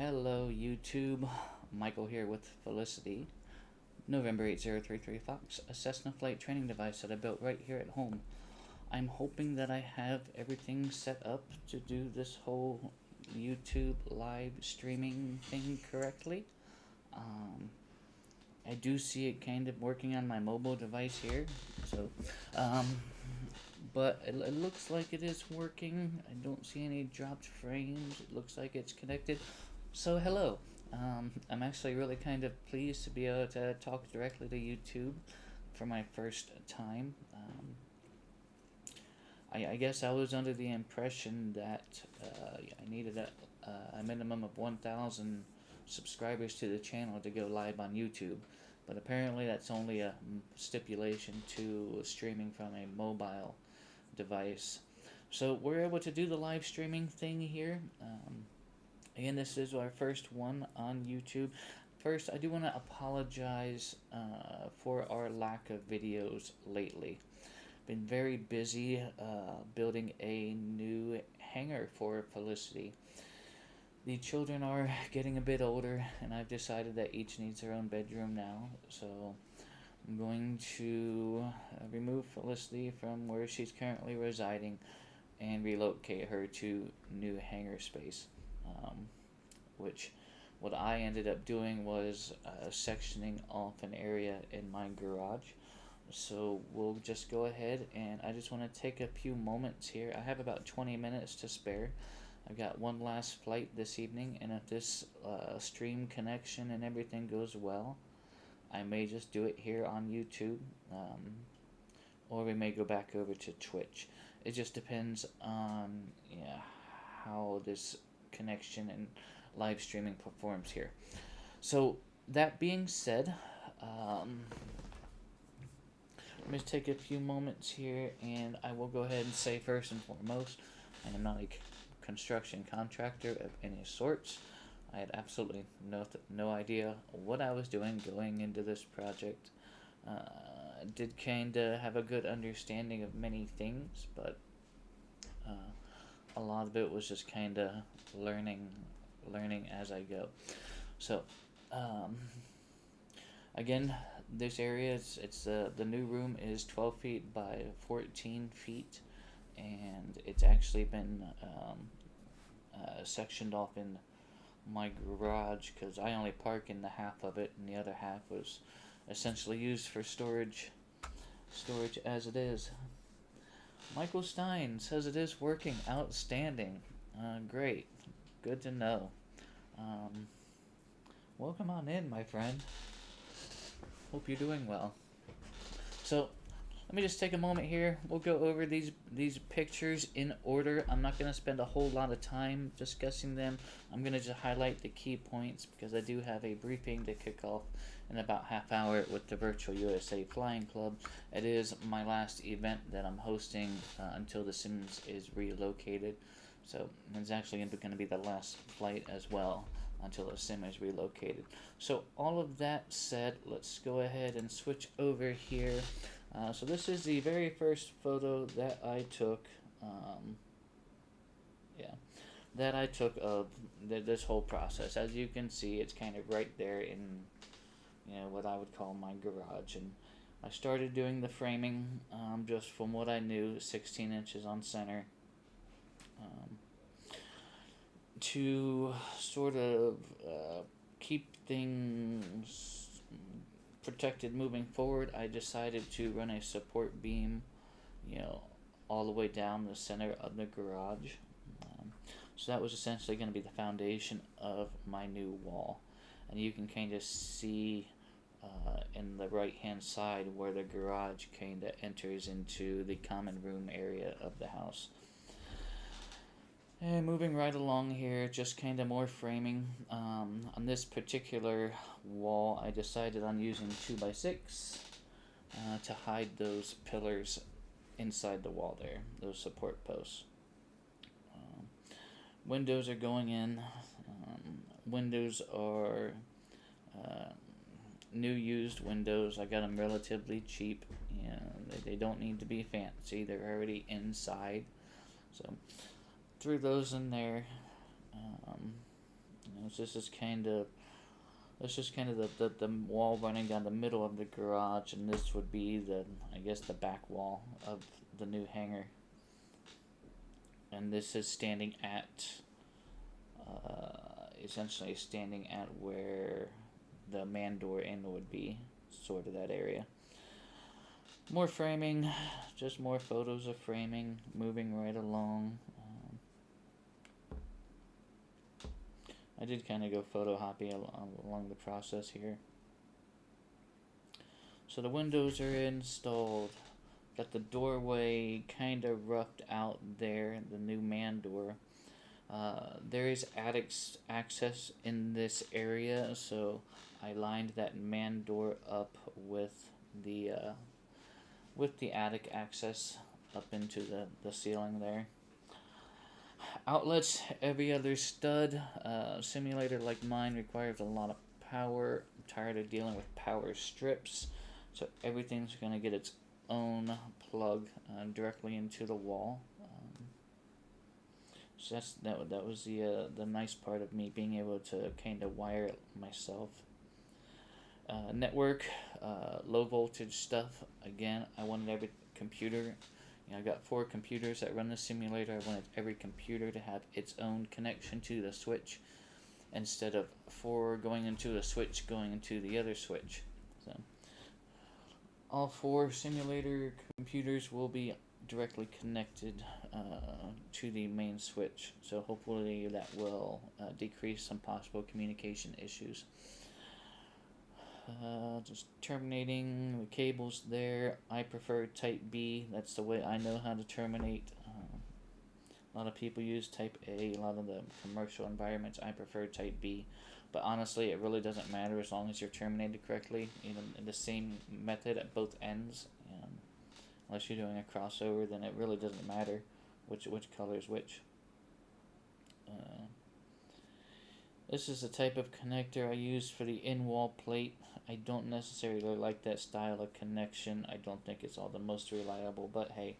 Hello, YouTube. Michael here with Felicity. November 8033 Fox, a Cessna flight training device that I built right here at home. I'm hoping that I have everything set up to do this whole YouTube live streaming thing correctly. I do see it kind of working on my mobile device here, so, um, but it looks like it is working. I don't see any dropped frames. It looks like it's connected. So hello. I'm actually really kind of pleased to be able to talk directly to YouTube for my first time. I guess I was under the impression that I needed a minimum of 1,000 subscribers to the channel to go live on YouTube. But apparently that's only a stipulation to streaming from a mobile device. So we're able to do the live streaming thing here. And this is our first one on YouTube. First, I do want to apologize for our lack of videos lately. Been very busy building a new hangar for Felicity. The children are getting a bit older, and I've decided that each needs their own bedroom now. So I'm going to remove Felicity from where she's currently residing and relocate her to new hangar space. Which what I ended up doing was sectioning off an area in my garage. So we'll just go ahead, and I just want to take a few moments here. I have about 20 minutes to spare. I've got one last flight this evening, and if this stream connection and everything goes well, I may just do it here on YouTube, or we may go back over to Twitch. It just depends on how this connection and live streaming performs here. So that being said, let me take a few moments here, and I will go ahead and say first and foremost, I am not a construction contractor of any sorts. I had absolutely no idea what I was doing going into this project. Did kind of have a good understanding of many things, but a lot of it was just kind of learning as I go. So, again, this area it's the new room is 12 feet by 14 feet, and it's actually been sectioned off in my garage because I only park in the half of it, and the other half was essentially used for storage as it is. Michael Stein says it is working outstanding. Great. Good to know. Welcome on in, my friend. Hope you're doing well. So, let me just take a moment here. We'll go over these pictures in order. I'm not going to spend a whole lot of time discussing them. I'm going to just highlight the key points because I do have a briefing to kick off in about half hour with the Virtual USA Flying Club. It is my last event that I'm hosting until the Sims is relocated. So it's actually going to be the last flight as well until the sim is relocated. So all of that said, let's go ahead and switch over here. So this is the very first photo that I took. That I took of this whole process. As you can see, it's kind of right there in what I would call my garage, and I started doing the framing just from what I knew, 16 inches on center. To sort of keep things protected moving forward, I decided to run a support beam, all the way down the center of the garage. So that was essentially going to be the foundation of my new wall. And you can kind of see in the right hand side where the garage kind of enters into the common room area of the house. And moving right along here, just kind of more framing. On this particular wall, I decided on using 2x6 to hide those pillars inside the wall there, those support posts. Windows are going in. Windows are new used windows. I got them relatively cheap. They don't need to be fancy. They're already inside. So threw those in there. This is kind of the wall running down the middle of the garage, and this would be I guess the back wall of the new hangar. And this is standing at essentially standing at where the man door end would be, sort of that area. More framing, just more photos of framing, moving right along. I did kind of go photo hoppy along the process here. So the windows are installed. Got the doorway kind of roughed out there, the new man door. There is attic access in this area, so I lined that man door up with the attic access up into the ceiling there. Outlets, every other stud. Simulator like mine requires a lot of power. I'm tired of dealing with power strips, so everything's going to get its own plug directly into the wall. So that was the nice part of me being able to kind of wire it myself. Network, low voltage stuff. Again, I wanted every computer. I got 4 computers that run the simulator. I wanted every computer to have its own connection to the switch, instead of 4 going into a switch going into the other switch. So all 4 simulator computers will be directly connected to the main switch, so hopefully that will decrease some possible communication issues. Just terminating the cables there. I prefer type B. That's the way I know how to terminate. A lot of people use type A. A lot of the commercial environments, I prefer type B. But honestly, it really doesn't matter as long as you're terminated correctly. Even in the same method at both ends. Unless you're doing a crossover, then it really doesn't matter which color is which. This is the type of connector I use for the in-wall plate. I don't necessarily like that style of connection. I don't think it's all the most reliable, but hey,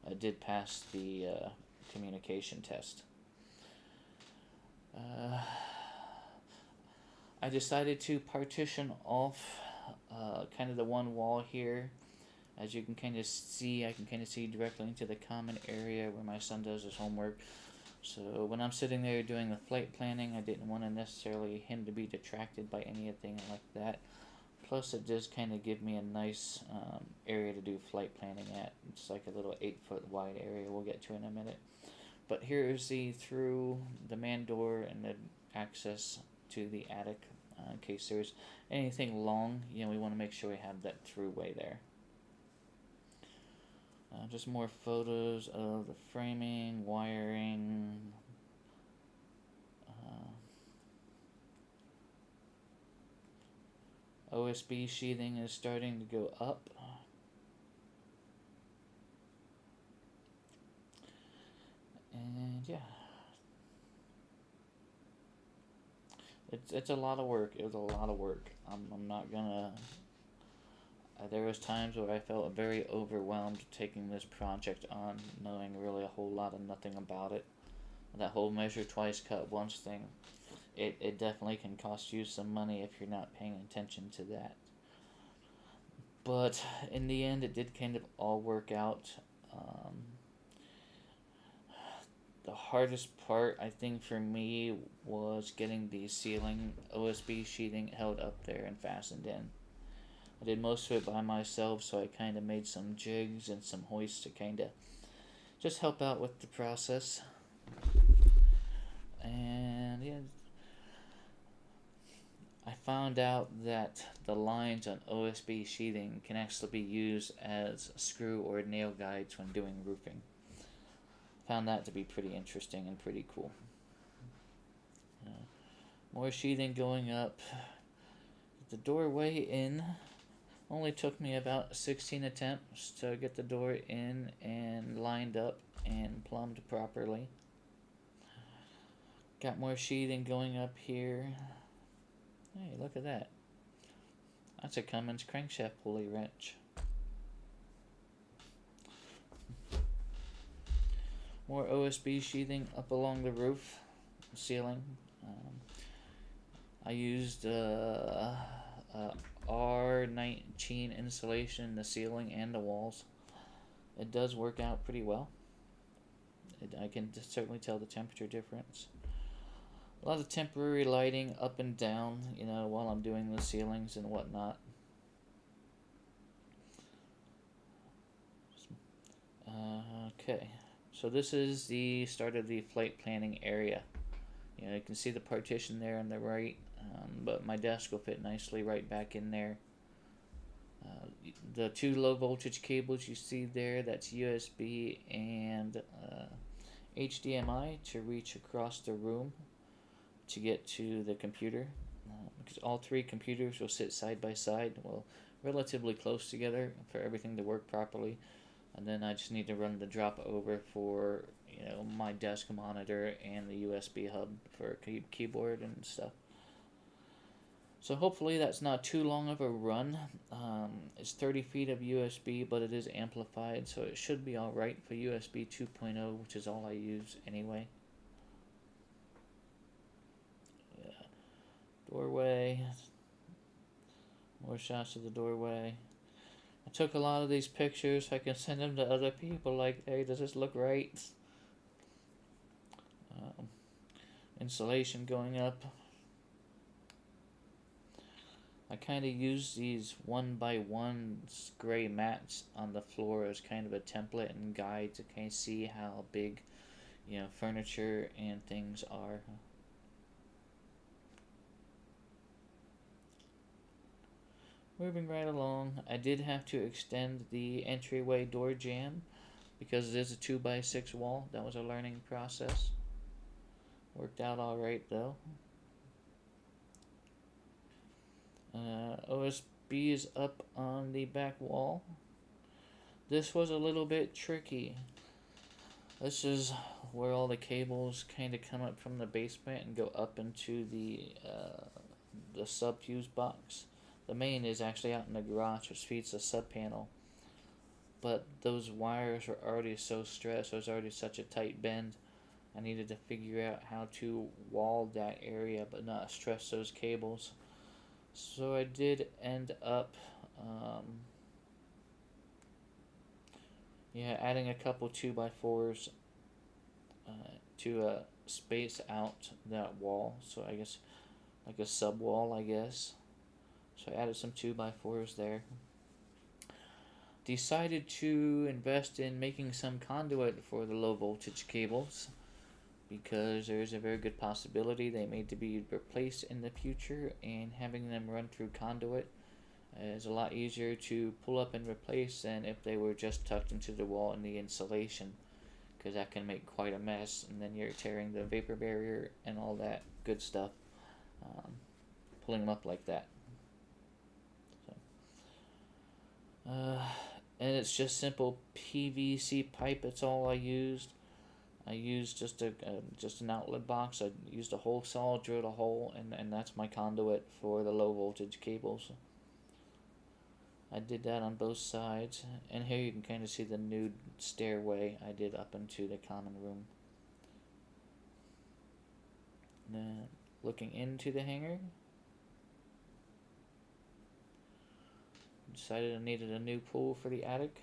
I did pass the communication test. I decided to partition off kind of the one wall here. As you can kind of see, I can kind of see directly into the common area where my son does his homework. So when I'm sitting there doing the flight planning, I didn't want to necessarily him to be detracted by anything like that. Plus, it does kind of give me a nice area to do flight planning at. It's like a little 8-foot wide area we'll get to in a minute. But here is through the man door and the access to the attic. In case there's anything long, we want to make sure we have that throughway there. Just more photos of the framing, wiring. OSB sheathing is starting to go up. And yeah. It's a lot of work. It was a lot of work. I'm not gonna... there was times where I felt very overwhelmed taking this project on, knowing really a whole lot of nothing about it. That whole measure twice, cut once thing, it definitely can cost you some money if you're not paying attention to that. But in the end, it did kind of all work out. The hardest part, I think, for me was getting the ceiling OSB sheathing held up there and fastened in. I did most of it by myself, so I kind of made some jigs and some hoists to kind of just help out with the process. And yeah, I found out that the lines on OSB sheathing can actually be used as screw or nail guides when doing roofing. Found that to be pretty interesting and pretty cool. More sheathing going up. The doorway in. Only took me about 16 attempts to get the door in and lined up and plumbed properly. Got more sheathing going up here. Hey, look at that. That's a Cummins crankshaft pulley wrench. More OSB sheathing up along the roof, ceiling. I used R19 insulation in the ceiling and the walls. It does work out pretty well. I can certainly tell the temperature difference. A lot of temporary lighting up and down, while I'm doing the ceilings and whatnot. Okay, so this is the start of the flight planning area. You can see the partition there on the right, but my desk will fit nicely right back in there. The two low voltage cables you see there, that's USB and HDMI to reach across the room to get to the computer. Because all three computers will sit side by side, well, relatively close together for everything to work properly. And then I just need to run the drop over for my desk monitor and the USB hub for keyboard and stuff. So hopefully that's not too long of a run. It's 30 feet of USB, but it is amplified, so it should be alright for USB 2.0, which is all I use anyway. Yeah. Doorway. More shots of the doorway. I took a lot of these pictures so I can send them to other people, like, hey, does this look right? Insulation going up. I kind of use these 1x1 gray mats on the floor as kind of a template and guide to kind of see how big, furniture and things are. Moving right along, I did have to extend the entryway door jamb because it is a 2x6 wall. That was a learning process. Worked out alright though. OSB is up on the back wall. This was a little bit tricky. This is where all the cables kind of come up from the basement and go up into the sub-fuse box. The main is actually out in the garage, which feeds the sub panel. But those wires were already so stressed, it was already such a tight bend. I needed to figure out how to wall that area but not stress those cables. So I did end up adding a couple 2x4s to space out that wall. So I guess like a sub wall, I guess. So I added some 2x4s there. Decided to invest in making some conduit for the low voltage cables, because there's a very good possibility they may to be replaced in the future, and having them run through conduit is a lot easier to pull up and replace than if they were just tucked into the wall in the insulation, because that can make quite a mess, and then you're tearing the vapor barrier and all that good stuff, pulling them up like that. And it's just simple PVC pipe. That's all I used. I used just an outlet box. I used a hole saw, drilled a hole, and that's my conduit for the low voltage cables. I did that on both sides, and here you can kind of see the nude stairway I did up into the common room. Then looking into the hangar, decided I needed a new pool for the attic.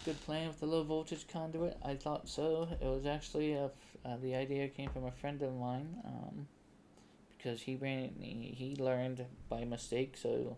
Good plan with the low voltage conduit? I thought so. It was actually the idea came from a friend of mine, because he learned by mistake. So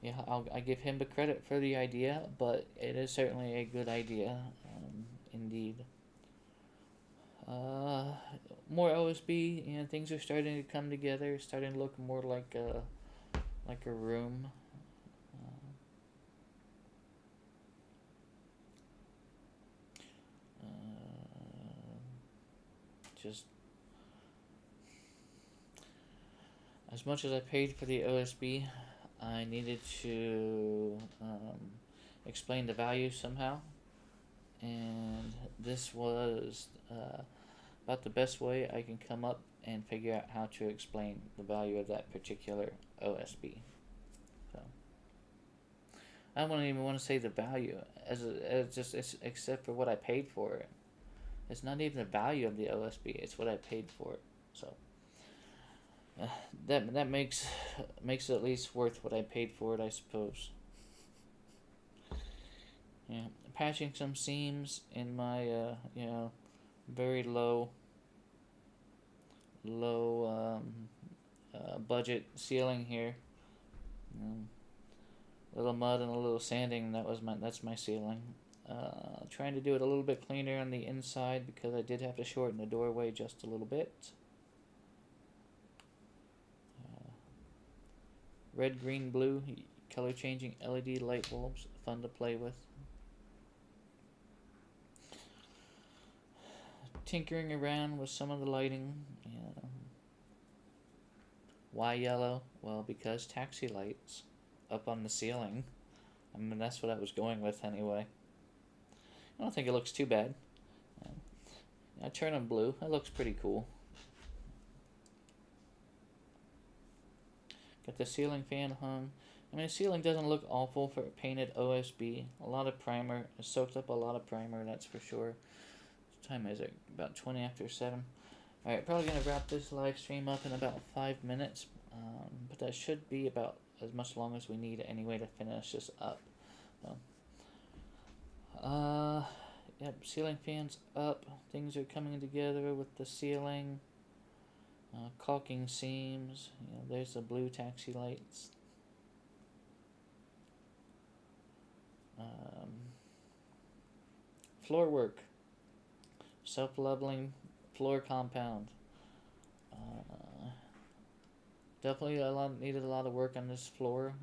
yeah, I give him the credit for the idea, but it is certainly a good idea, indeed. More OSB, things are starting to come together, starting to look more like a room. Just as much as I paid for the OSB, I needed to explain the value somehow, and this was about the best way I can come up and figure out how to explain the value of that particular OSB. So I don't even want to say the value as just except for what I paid for it. It's not even the value of the OSB; it's what I paid for it. So that makes it at least worth what I paid for it, I suppose. Yeah, patching some seams in my very low budget ceiling here. A little mud and a little sanding. That's my ceiling. Trying to do it a little bit cleaner on the inside because I did have to shorten the doorway just a little bit. Red, green, blue, color changing LED light bulbs, fun to play with. Tinkering around with some of the lighting. Yeah. Why yellow? Well, because taxi lights up on the ceiling. I mean, that's what I was going with anyway. I don't think it looks too bad. I turn them blue. That looks pretty cool. Got the ceiling fan hung. I mean, the ceiling doesn't look awful for painted OSB. A lot of primer. It soaked up a lot of primer, that's for sure. What time is it? About 20 after 7. Alright, probably going to wrap this live stream up in about 5 minutes. But that should be about as much long as we need anyway to finish this up. Yep, ceiling fans up. Things are coming together with the ceiling. Caulking seams. There's the blue taxi lights. Floor work. Self-leveling floor compound. Definitely needed a lot of work on this floor.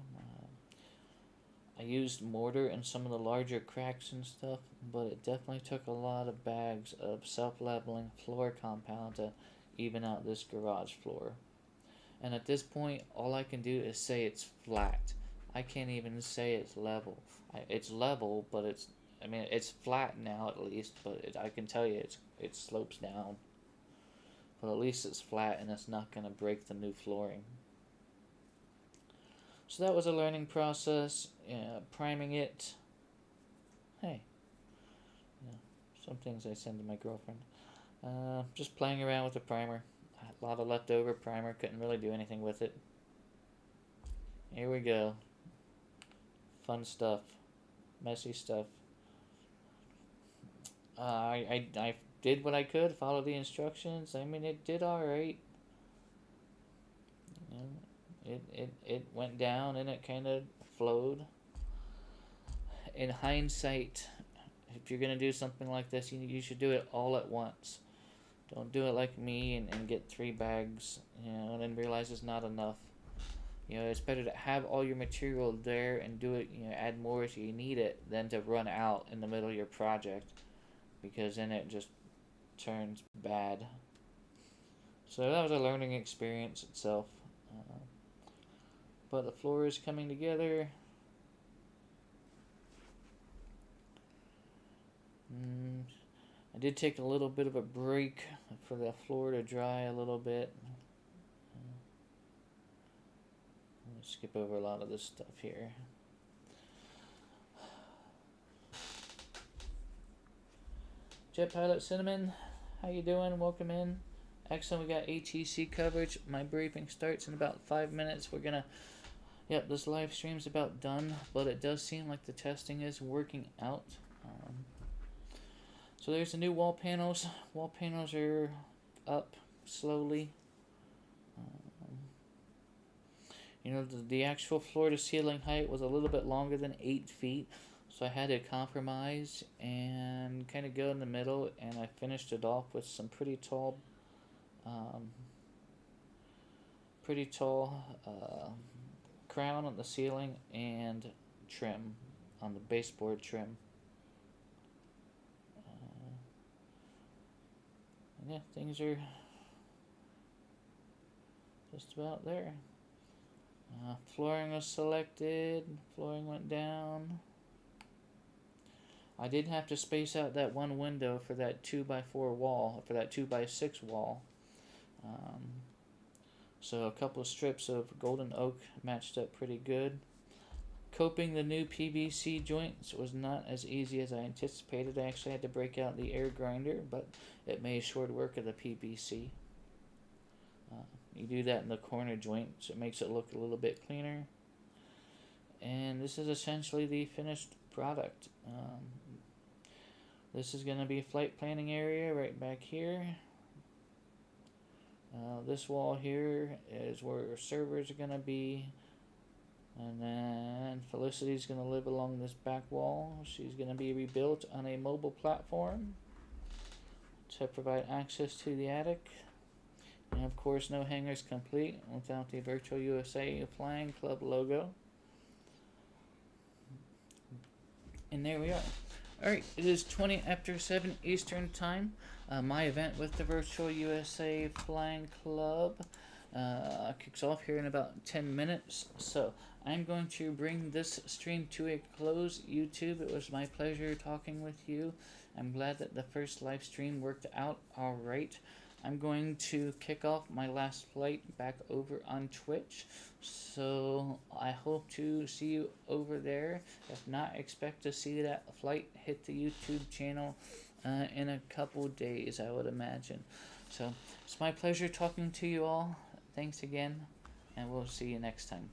I used mortar in some of the larger cracks and stuff, but it definitely took a lot of bags of self-leveling floor compound to even out this garage floor. And at this point, all I can do is say it's flat. I can't even say it's level. It's level, but it's flat now at least, but I can tell you it slopes down. But at least it's flat and it's not going to break the new flooring. So that was a learning process. Priming it. Hey. Some things I send to my girlfriend. Just playing around with the primer. A lot of leftover primer. Couldn't really do anything with it. Here we go. Fun stuff. Messy stuff. I did what I could. Followed the instructions. I mean, it did alright. It went down and it kind of flowed. In hindsight, if you're going to do something like this, you should do it all at once. Don't do it like me and get 3 bags, and then realize it's not enough. It's better to have all your material there and do it, add more if you need it, than to run out in the middle of your project, because then it just turns bad. So that was a learning experience itself. But the floor is coming together. I did take a little bit of a break for the floor to dry a little bit. Let's skip over a lot of this stuff here. Jet Pilot Cinnamon, how you doing? Welcome in. Excellent, we got ATC coverage. My briefing starts in about 5 minutes. We're gonna... Yep, this live stream's about done, but it does seem like the testing is working out. So there's the new wall panels. Wall panels are up slowly. The actual floor to ceiling height was a little bit longer than 8 feet, so I had to compromise and kind of go in the middle, and I finished it off with some pretty tall crown on the ceiling and trim on the baseboard trim. Yeah, things are just about there. Flooring was selected. Flooring went down. I did have to space out that one window for that 2x4 wall, for that 2x6 wall. So a couple of strips of golden oak matched up pretty good. Coping the new PVC joints was not as easy as I anticipated. I actually had to break out the air grinder, but it made short work of the PVC. You do that in the corner joint, so it makes it look a little bit cleaner. And this is essentially the finished product. This is going to be flight planning area right back here. This wall here is where servers are going to be. And then Felicity's going to live along this back wall. She's going to be rebuilt on a mobile platform to provide access to the attic. And of course, no hangar's complete without the Virtual USA Flying Club logo. And there we are. Alright, it is 20 after 7 Eastern Time. My event with the Virtual USA Flying Club kicks off here in about 10 minutes. So I'm going to bring this stream to a close. YouTube, it was my pleasure talking with you. I'm glad that the first live stream worked out alright. I'm going to kick off my last flight back over on Twitch, so I hope to see you over there. If not, expect to see that flight hit the YouTube channel in a couple days, I would imagine. So it's my pleasure talking to you all. Thanks again, and we'll see you next time.